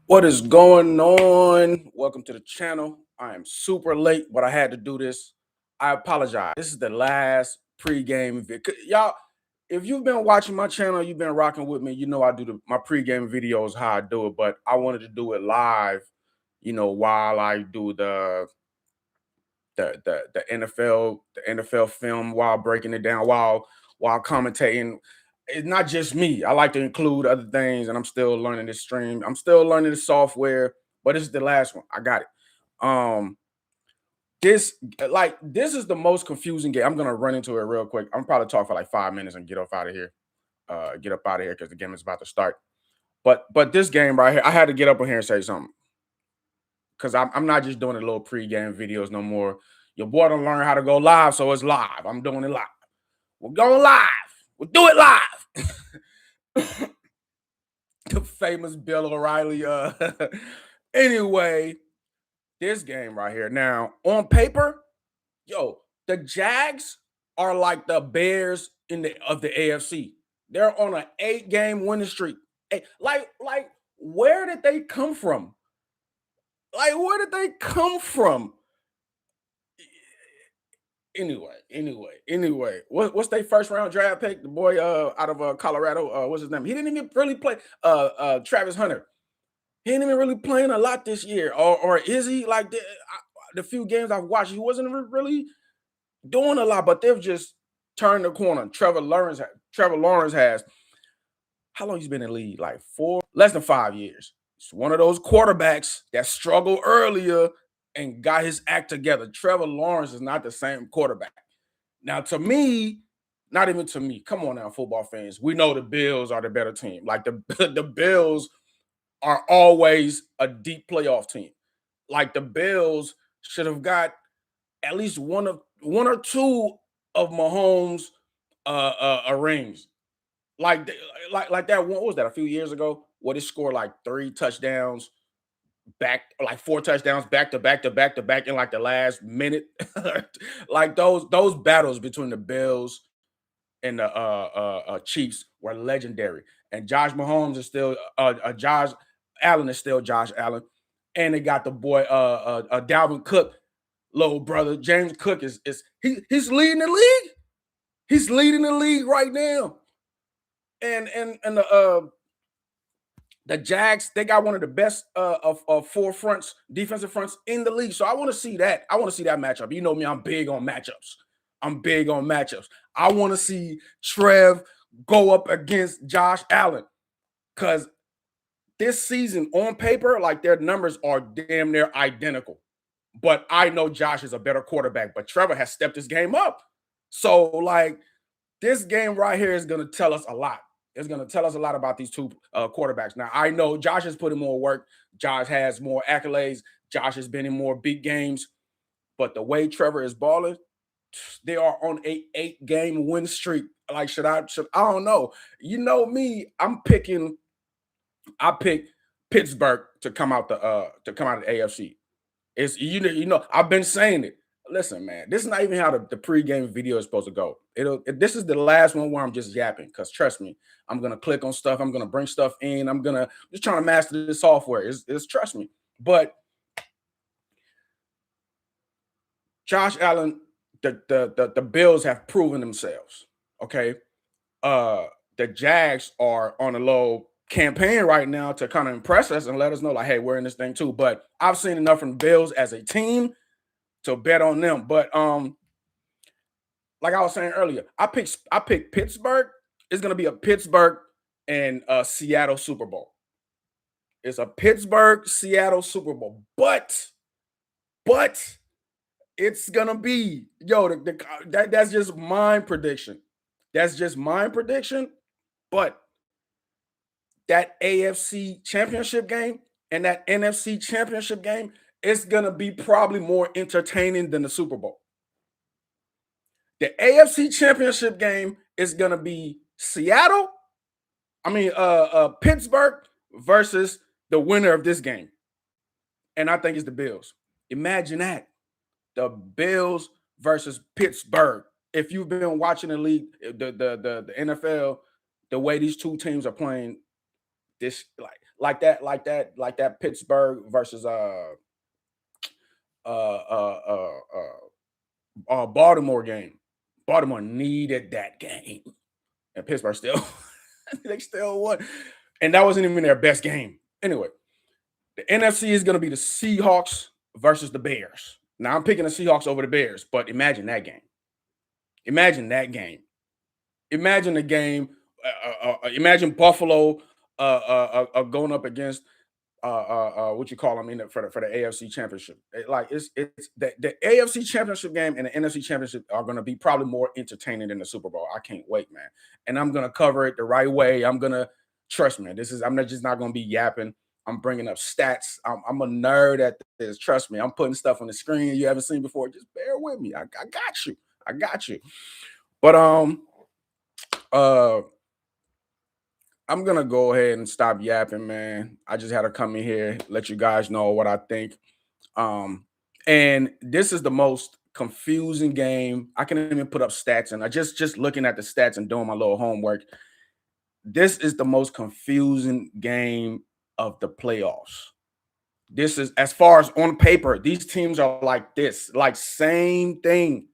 What is going on? Welcome to the channel. I am super late, but I had to do this. I apologize. This is the last pregame video. Y'all, if you've been watching my channel, you've been rocking with me, you know I do my pregame videos, how I do it, but I wanted to do it live, while I do the NFL film, while breaking it down, while commentating. It's not just me. I like to include other things, and I'm still learning this stream. I'm still learning the software, but this is the last one. I got it. Um, this is the most confusing game. I'm gonna run into it real quick. I'm probably talk for like 5 minutes and get up out of here. Get up out of here because the game is about to start. But this game right here, I had to get up in here and say something because I'm not just doing the little pregame videos no more. Your boy don't learn how to go live, so it's live. I'm doing it live. We're going live. We'll do it live. The famous Bill O'Reilly. Anyway, this game right here. Now, on paper, the Jags are like the Bears of the AFC. They're on an 8-game winning streak. Like, where did they come from? Like, where did they come from? Anyway. What's their first round draft pick? The boy out of Colorado. What's his name? He didn't even really play. Travis Hunter. He ain't even really playing a lot this year, or is he? Like the few games I've watched, he wasn't really doing a lot. But they've just turned the corner. Trevor Lawrence has. How long he's been in the league? Like less than 5 years. It's one of those quarterbacks that struggled earlier and got his act together. Trevor Lawrence is not the same quarterback. Now, to me, not even to me. Come on now, football fans. We know the Bills are the better team. Like the Bills are always a deep playoff team. Like the Bills should have got at least one or two of Mahomes rings. Like that one, what was that, a few years ago? What, he scored like 3 touchdowns like 4 touchdowns back to back in like the last minute. Like those battles between the Bills and the Chiefs were legendary. And Josh Mahomes is still Josh Allen is still Josh Allen, and they got the boy Dalvin Cook, little brother James Cook he's leading the league. He's leading the league right now. And the Jags, they got one of the best of four fronts, defensive fronts in the league. So I want to see that. I want to see that matchup. You know me, I'm big on matchups. I want to see Trev go up against Josh Allen, because this season on paper, like, their numbers are damn near identical. But I know Josh is a better quarterback, but Trevor has stepped his game up. So, like, this game right here is going to tell us a lot. It's going to tell us a lot about these two quarterbacks. Now, I know Josh has put in more work. Josh has more accolades. Josh has been in more big games. But the way Trevor is balling, they are on a 8-game win streak. Like, I don't know. You know me, I pick Pittsburgh to come out the AFC. It's I've been saying it. Listen, man, this is not even how the pregame video is supposed to go. This is the last one where I'm just yapping, because trust me, I'm gonna click on stuff, I'm gonna bring stuff in, I'm gonna just trying to master this software. It's trust me. But Josh Allen, the Bills have proven themselves. Okay. The Jags are on a low campaign right now to kind of impress us and let us know, like, hey, we're in this thing too. But I've seen enough from the Bills as a team to bet on them. But like I was saying earlier, I picked Pittsburgh. It's gonna be a Pittsburgh and Seattle Super Bowl. It's a Pittsburgh Seattle Super Bowl, but it's gonna be that's just my prediction. That's just my prediction. But that AFC championship game and that NFC championship game, it's gonna be probably more entertaining than the Super Bowl. The AFC championship game is gonna be Pittsburgh versus the winner of this game. And I think it's the Bills. Imagine that. The Bills versus Pittsburgh. If you've been watching the league, the NFL, the way these two teams are playing, this like that Pittsburgh versus uh uh uh Baltimore game. Baltimore needed that game, and Pittsburgh still they still won, and that wasn't even their best game. Anyway, the NFC is going to be the Seahawks versus the Bears. Now I'm picking the Seahawks over the Bears, but imagine that game. Imagine that game. Imagine the game. Imagine Buffalo going up against what you call them for the AFC Championship. Like it's the AFC Championship game and the NFC Championship are going to be probably more entertaining than the Super Bowl. I can't wait, man. And I'm going to cover it the right way. I'm going to trust me. I'm not just not going to be yapping. I'm bringing up stats. I'm a nerd at this. Trust me. I'm putting stuff on the screen you haven't seen before. Just bear with me. I got you. I got you. But uh I'm gonna go ahead and stop yapping, man. I just had to come in here, let you guys know what I think. And this is the most confusing game. I can even put up stats, and I just looking at the stats and doing my little homework. This is the most confusing game of the playoffs. This is as far as on paper, these teams are like this, like same thing,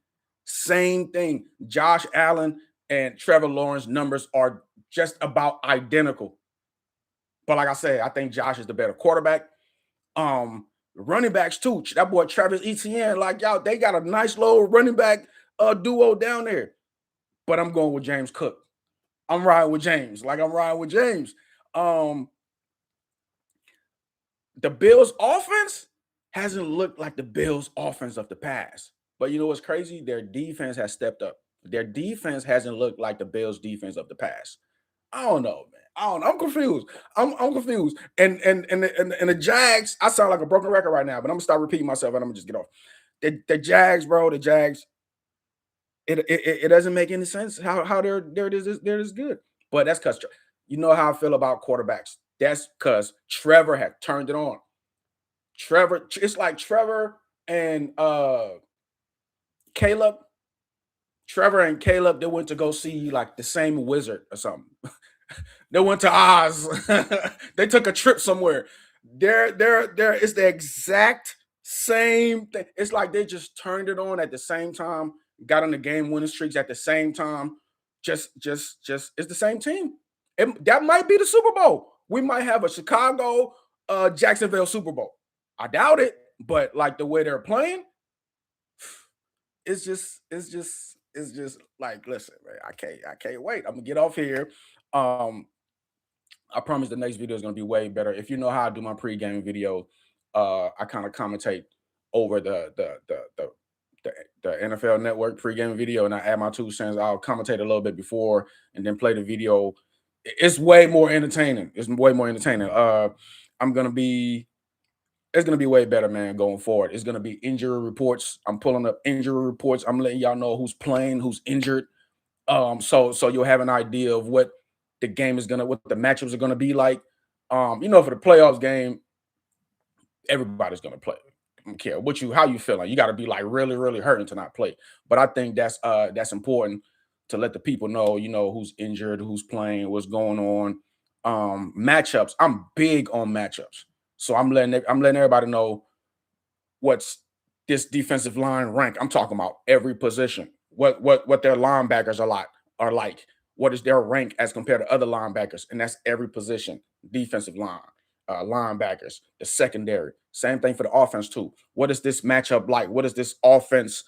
same thing. Josh Allen and Trevor Lawrence numbers are just about identical. But like I said, I think Josh is the better quarterback. Running backs too. That boy Travis Etienne, like y'all, they got a nice little running back duo down there. But I'm going with James Cook. I'm riding with James. Like I'm riding with James. Um, the Bills offense hasn't looked like the Bills offense of the past. But you know what's crazy? Their defense has stepped up. Their defense hasn't looked like the Bills defense of the past. I don't know, man. I don't know. I'm confused. I'm confused. And the Jags, I sound like a broken record right now, but I'm gonna start repeating myself and I'm gonna just get off. The Jags, bro, the Jags, it doesn't make any sense how they're this good. But that's because you know how I feel about quarterbacks. That's because Trevor had turned it on. Trevor, it's like Trevor and Caleb. Trevor and Caleb, they went to go see like the same wizard or something. They went to Oz. They took a trip somewhere. They're it's the exact same thing. It's like they just turned it on at the same time, got on the game winning streaks at the same time. Just it's the same team. That might be the Super Bowl. We might have a Chicago Jacksonville Super Bowl. I doubt it, but like the way they're playing, it's just like listen, man, I can't wait. I'm gonna get off here. Um, I promise the next video is gonna be way better. If you know how I do my pregame video, I kind of commentate over the NFL Network pregame video, and I add my 2 cents. I'll commentate a little bit before, and then play the video. It's way more entertaining. It's way more entertaining. I'm gonna be. It's gonna be way better, man, going forward. It's gonna be injury reports. I'm pulling up injury reports. I'm letting y'all know who's playing, who's injured. So you'll have an idea of what what the matchups are gonna be like. For the playoffs game, everybody's gonna play. I don't care how you feeling. You got to be like really, really hurting to not play. But I think that's important to let the people know, who's injured, who's playing, what's going on. Matchups. I'm big on matchups. So I'm letting everybody know what's this defensive line rank. I'm talking about every position. What their linebackers are like. What is their rank as compared to other linebackers? And that's every position. Defensive line, linebackers, the secondary. Same thing for the offense too. What is this matchup like? What is this offense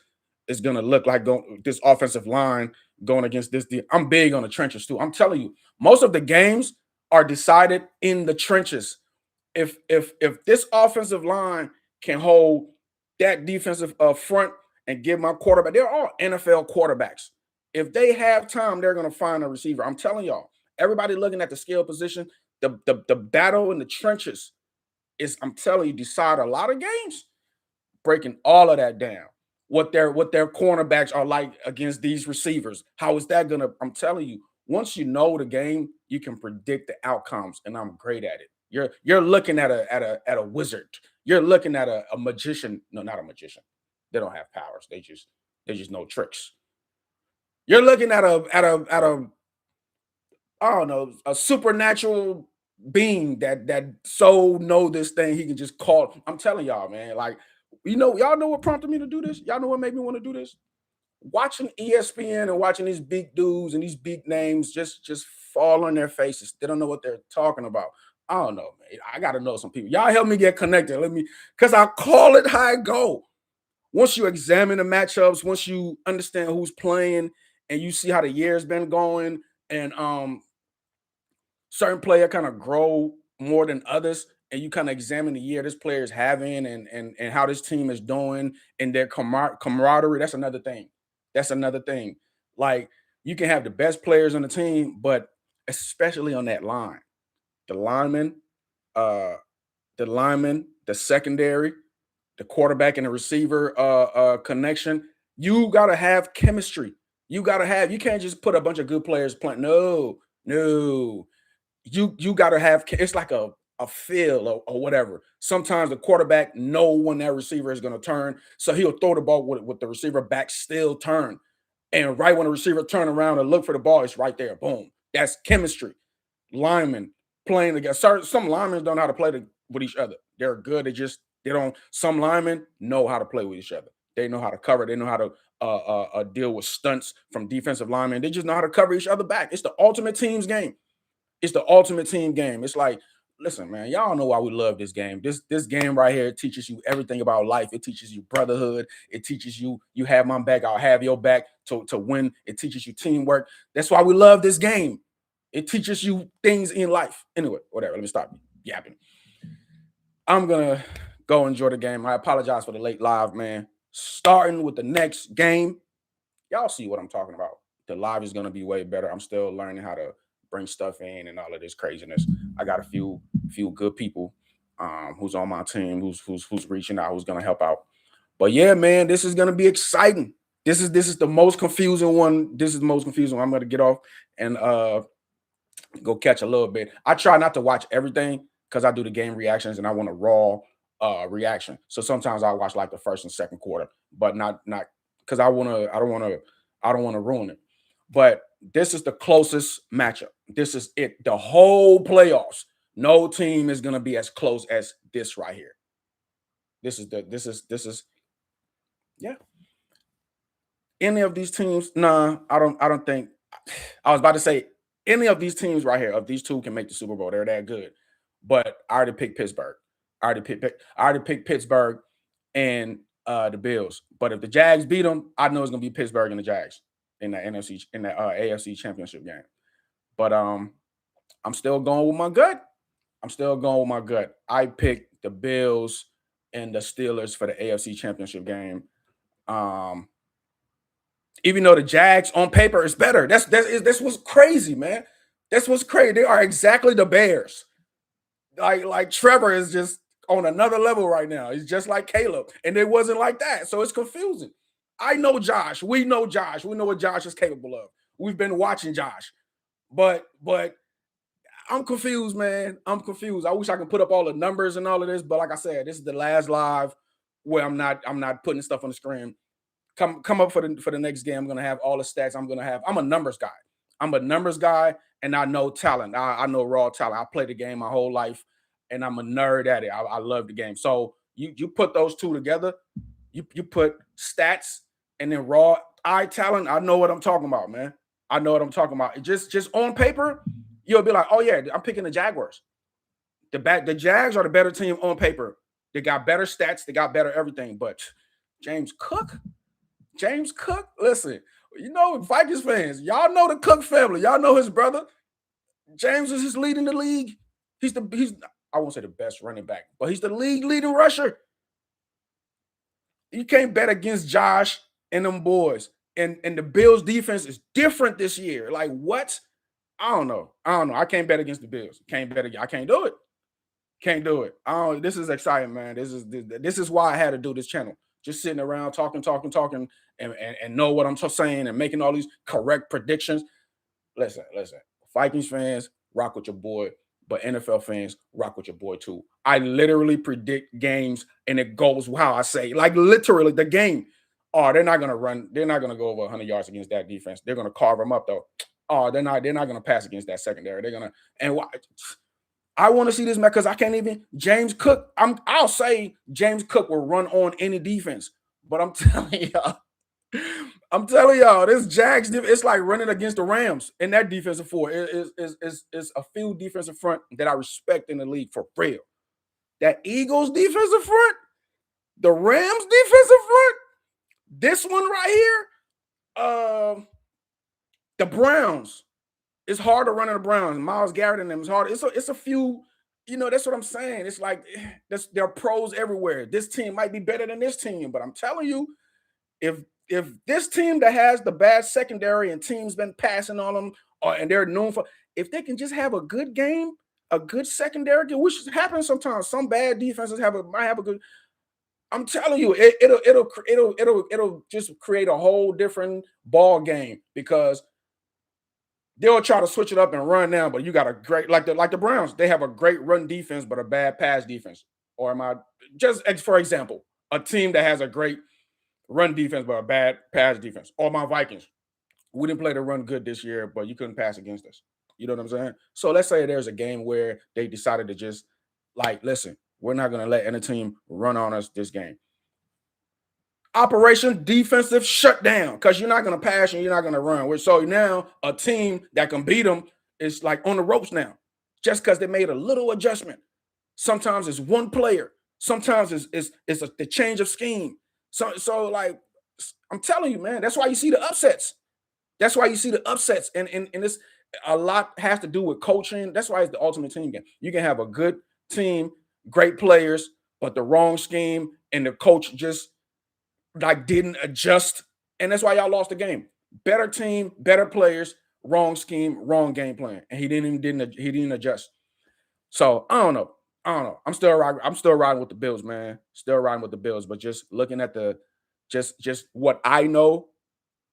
is going to look like? This offensive line going against this. I'm big on the trenches too. I'm telling you, most of the games are decided in the trenches. If this offensive line can hold that defensive front and give my quarterback, they're all NFL quarterbacks. If they have time, they're going to find a receiver. I'm telling y'all, everybody looking at the skill position, the battle in the trenches is, I'm telling you, decide a lot of games, breaking all of that down. What their cornerbacks are like against these receivers. How is that gonna? I'm telling you, once you know the game, you can predict the outcomes, and I'm great at it. You're looking at a wizard. You're looking at a magician. No, not a magician. They don't have powers. They just know tricks. You're looking at a I don't know, a supernatural being that so know this thing he can just call. I'm telling y'all, man. Like, y'all know what prompted me to do this. Y'all know what made me want to do this. Watching ESPN and watching these big dudes and these big names just fall on their faces. They don't know what they're talking about. I don't know, man. I got to know some people. Y'all help me get connected. Because I call it how it go. Once you examine the matchups, once you understand who's playing, and you see how the year's been going, and certain player kind of grow more than others, and you kind of examine the year this player is having, and how this team is doing, and their camaraderie. That's another thing. That's another thing. Like, you can have the best players on the team, but especially on that line, the linemen, uh, the secondary, the quarterback and the receiver connection. You gotta have chemistry. You can't just put a bunch of good players playing. No, no. You gotta have, it's like a feel, or whatever. Sometimes the quarterback know when that receiver is gonna turn, so he'll throw the ball with the receiver back still turn. And right when the receiver turn around and look for the ball, it's right there. Boom. That's chemistry. Linemen playing together. Some linemen don't know how to play with each other. They're good. They don't. Some linemen know how to play with each other. They know how to cover. They know how to deal with stunts from defensive linemen. They just know how to cover each other back. It's the ultimate team's game. It's the ultimate team game. It's like, listen, man, y'all know why we love this game. This game right here teaches you everything about life. It teaches you brotherhood. It teaches you have my back, I'll have your back to win. It teaches you teamwork. That's why we love this game. It teaches you things in life. Anyway, whatever. Let me stop yapping. I'm gonna go enjoy the game. I apologize for the late live, man. Starting with the next game, y'all see what I'm talking about. The live is gonna be way better. I'm still learning how to bring stuff in and all of this craziness. I got a few good people who's on my team, who's reaching out, who's gonna help out. But yeah, man, this is gonna be exciting. This is the most confusing one. This is the most confusing one. I'm gonna get off and go catch a little bit. I try not to watch everything because I do the game reactions and I want a raw reaction. So sometimes I watch like the first and second quarter, but not because I don't want to ruin it. But this is the closest matchup. This is it. The whole playoffs. No team is gonna be as close as this right here. This is yeah. Any of these teams, nah, I don't think. I was about to say any of these teams right here, of these two, can make the Super Bowl. They're that good. But I already picked Pittsburgh. I already picked Pittsburgh and the Bills. But if the Jags beat them, I know it's gonna be Pittsburgh and the Jags in the NFC in the AFC championship game. But I'm still going with my gut. I'm still going with my gut. I picked the Bills and the Steelers for the AFC championship game. Um, Even though the Jags on paper is better. That's what's crazy, man. That's what's crazy. They are exactly the Bears. Like Trevor is just on another level right now. He's just like Caleb, and it wasn't like that. So it's confusing. I know Josh. We know Josh. We know what Josh is capable of. We've been watching Josh, but I'm confused, man. I'm confused. I wish I could put up all the numbers and all of this, but like I said, this is the last live where I'm not putting stuff on the screen. Come up for the next game. I'm gonna have all the stats. I'm a numbers guy. I'm a numbers guy, and I know talent. I know raw talent. I played the game my whole life, and I'm a nerd at it. I love the game. So you put those two together, you put stats and then raw eye talent. I know what I'm talking about, man. I know what I'm talking about. Just on paper, you'll be like, oh yeah, I'm picking the Jaguars. The Jags are the better team on paper. They got better stats. They got better everything. But James Cook. James Cook, listen, Vikings fans, y'all know the Cook family. Y'all know his brother. James is leading the league. He's I won't say the best running back, but he's the league leading rusher. You can't bet against Josh and them boys. And the Bills defense is different this year. Like what? I don't know. I can't bet against the Bills. I can't do it. Can't do it. This is exciting, man. This is why I had to do this channel. Just sitting around talking, and know what I'm saying and making all these correct predictions. Listen. Vikings fans, rock with your boy, but NFL fans, rock with your boy too. I literally predict games, and it goes how I say. Like literally, the game. Oh, they're not gonna run. They're not gonna go over 100 yards against that defense. They're gonna carve them up though. Oh, they're not gonna pass against that secondary. They're gonna and why. I want to see this man because I can't even James Cook. I'll say James Cook will run on any defense, but I'm telling y'all, this Jags, it's like running against the Rams in that defensive four. Is a field defensive front that I respect in the league for real. That Eagles defensive front, the Rams defensive front, this one right here, the Browns. It's hard to run in the Browns. Myles Garrett and them is hard. It's a few, that's what I'm saying. It's like there are pros everywhere. This team might be better than this team, but I'm telling you, if this team that has the bad secondary and teams been passing on them, and they're known for, if they can just have a good game, a good secondary game, which happens sometimes. Some bad defenses might have a good. I'm telling you, it'll just create a whole different ball game because they'll try to switch it up and run now, but you got a great like the Browns. They have a great run defense, but a bad pass defense. Or am I just for example, a team that has a great run defense but a bad pass defense? Or my Vikings. We didn't play the run good this year, but you couldn't pass against us. You know what I'm saying? So let's say there's a game where they decided to just listen, we're not going to let any team run on us this game. Operation defensive shutdown, because you're not going to pass and you're not going to run. So now a team that can beat them is like on the ropes now, just because they made a little adjustment. Sometimes it's one player. Sometimes it's the change of scheme. So like I'm telling you, man, that's why you see the upsets. That's why you see the upsets, and this a lot has to do with coaching. That's why it's the ultimate team game. You can have a good team, great players, but the wrong scheme, and the coach just didn't adjust, and that's why y'all lost the game. Better team, better players, wrong scheme, wrong game plan, and he didn't adjust. So I don't know. I'm still riding with the Bills, man. Still riding with the Bills, but just looking at just what I know,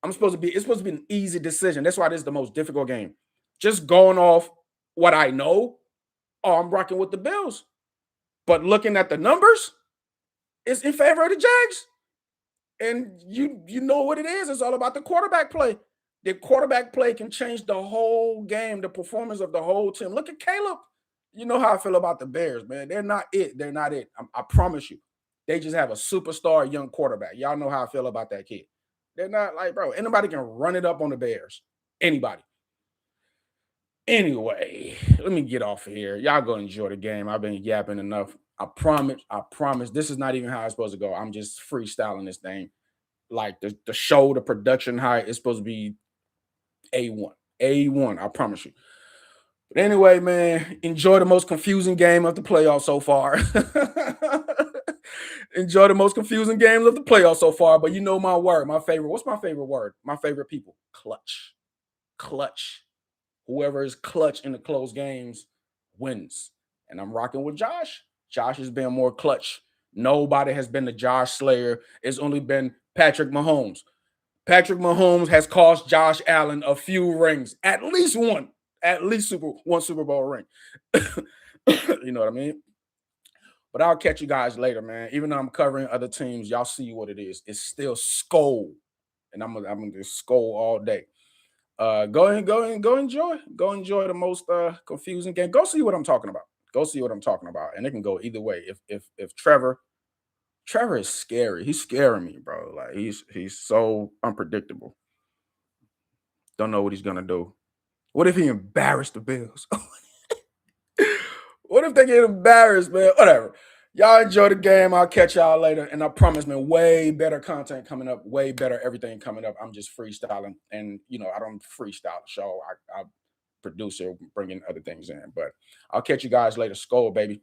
it's supposed to be an easy decision. That's why this is the most difficult game. Just going off what I know, I'm rocking with the Bills. But looking at the numbers, it's in favor of the Jags. And you know what it is. It's all about the quarterback play. The quarterback play can change the whole game, the performance of the whole team. Look at Caleb. You know how I feel about the Bears, man. They're not it. They're not it. I promise you. They just have a superstar young quarterback. Y'all know how I feel about that kid. They're not bro, anybody can run it up on the Bears. Anybody. Anyway, let me get off of here. Y'all go enjoy the game. I've been yapping enough. I promise. This is not even how it's supposed to go. I'm just freestyling this thing. Like the show, the production high is supposed to be A1. A1, I promise you. But anyway, man, enjoy the most confusing game of the playoffs so far. Enjoy the most confusing games of the playoffs so far. But you know my word, my favorite. What's my favorite word? My favorite people. Clutch. Clutch. Whoever is clutch in the close games wins. And I'm rocking with Josh. Josh has been more clutch. Nobody has been the Josh Slayer. It's only been Patrick Mahomes. Patrick Mahomes has cost Josh Allen a few rings. At least one. At least one Super Bowl ring. You know what I mean? But I'll catch you guys later, man. Even though I'm covering other teams, y'all see what it is. It's still Skull. And I'm gonna just Skull all day. Go enjoy the most confusing game. Go see what I'm talking about. And it can go either way. If Trevor is scary. He's scaring me, bro. Like he's so unpredictable. Don't know what he's gonna do. What if he embarrassed the Bills? What if they get embarrassed, man? Whatever. Y'all enjoy the game. I'll catch y'all later. And I promise, man, way better content coming up. Way better everything coming up. I'm just freestyling. And, I don't freestyle the show. I produce it, bringing other things in. But I'll catch you guys later. Skol, baby.